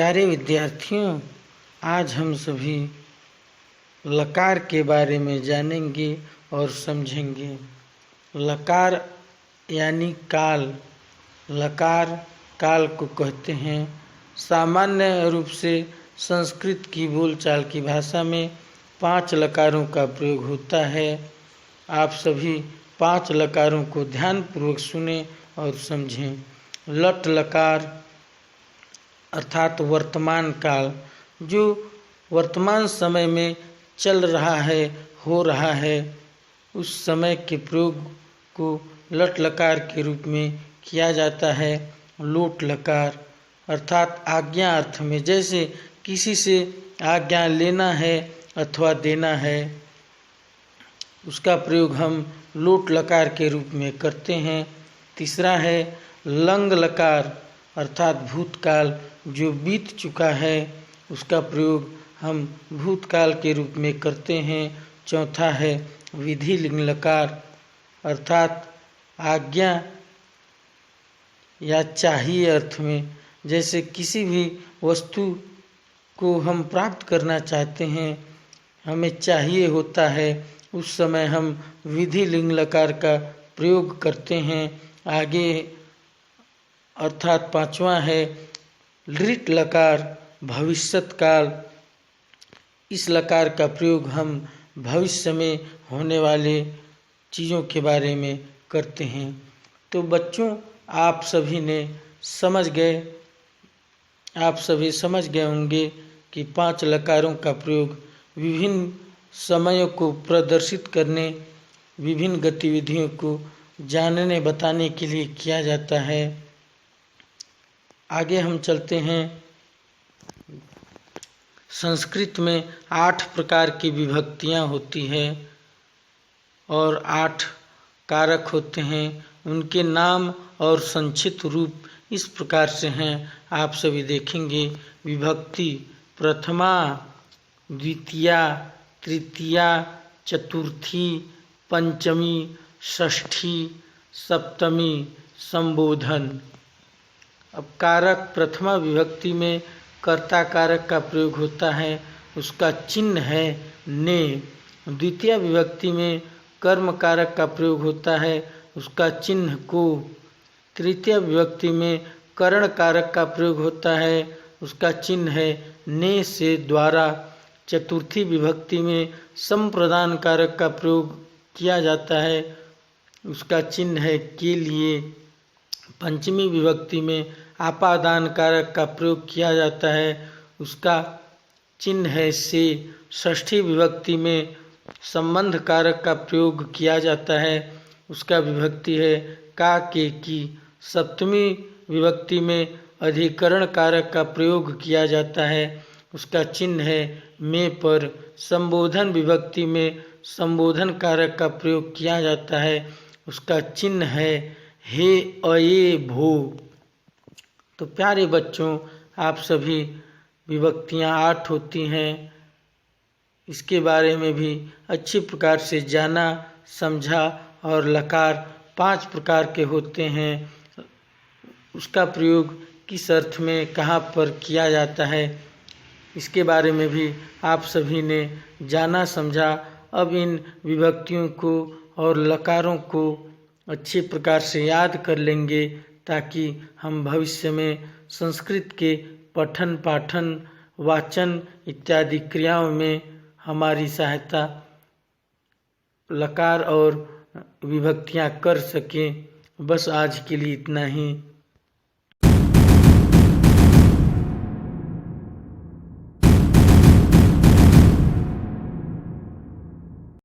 प्यारे विद्यार्थियों, आज हम सभी लकार के बारे में जानेंगे और समझेंगे। लकार यानी काल। लकार काल को कहते हैं। सामान्य रूप से संस्कृत की बोलचाल की भाषा में 5 लकारों का प्रयोग होता है। आप सभी 5 लकारों को ध्यानपूर्वक सुने और समझें। लट लकार अर्थात वर्तमान काल, जो वर्तमान समय में चल रहा है, हो रहा है, उस समय के प्रयोग को लट लकार के रूप में किया जाता है। लोट लकार अर्थात आज्ञा अर्थ में, जैसे किसी से आज्ञा लेना है अथवा देना है, उसका प्रयोग हम लोट लकार के रूप में करते हैं। तीसरा है लंग लकार अर्थात भूतकाल, जो बीत चुका है, उसका प्रयोग हम भूतकाल के रूप में करते हैं। चौथा है विधि लिंग लकार अर्थात आज्ञा या चाहिए अर्थ में, जैसे किसी भी वस्तु को हम प्राप्त करना चाहते हैं, हमें चाहिए होता है, उस समय हम विधि लिंग लकार का प्रयोग करते हैं। आगे अर्थात 5वां है लृट लकार भविष्यत काल। इस लकार का प्रयोग हम भविष्य में होने वाले चीज़ों के बारे में करते हैं। तो बच्चों, आप सभी समझ गए होंगे कि 5 लकारों का प्रयोग विभिन्न समयों को प्रदर्शित करने, विभिन्न गतिविधियों को जानने बताने के लिए किया जाता है। आगे हम चलते हैं। संस्कृत में 8 प्रकार की विभक्तियाँ होती है और 8 कारक होते हैं। उनके नाम और संक्षिप्त रूप इस प्रकार से हैं, आप सभी देखेंगे। विभक्ति प्रथमा, द्वितीया, तृतीया, चतुर्थी, पंचमी, षष्ठी, सप्तमी, संबोधन। अब कारक प्रथमा विभक्ति में कर्ता कारक का प्रयोग होता है, उसका चिन्ह है ने। द्वितीय विभक्ति में कर्म कारक का प्रयोग होता है, उसका चिन्ह को। तृतीय विभक्ति में करण कारक का प्रयोग होता है, उसका चिन्ह है ने से द्वारा। चतुर्थी विभक्ति में संप्रदान कारक का प्रयोग किया जाता है, उसका चिन्ह है के लिए। पंचमी विभक्ति में आपादान कारक का प्रयोग किया जाता है, उसका चिन्ह है से। षष्ठी विभक्ति में संबंध कारक का प्रयोग किया जाता है, उसका विभक्ति है का के की। सप्तमी विभक्ति में अधिकरण कारक का प्रयोग किया जाता है, उसका चिन्ह है में पर। संबोधन विभक्ति में संबोधन कारक का प्रयोग किया जाता है, उसका चिन्ह है हे अये भो। तो प्यारे बच्चों, आप सभी विभक्तियाँ 8 होती हैं, इसके बारे में भी अच्छी प्रकार से जाना, समझा। और लकार 5 प्रकार के होते हैं, उसका प्रयोग किस अर्थ में कहाँ पर किया जाता है, इसके बारे में भी आप सभी ने जाना, समझा। अब इन विभक्तियों को और लकारों को अच्छे प्रकार से याद कर लेंगे, ताकि हम भविष्य में संस्कृत के पठन पाठन, वाचन इत्यादि क्रियाओं में हमारी सहायता लकार और विभक्तियाँ कर सकें। बस आज के लिए इतना ही।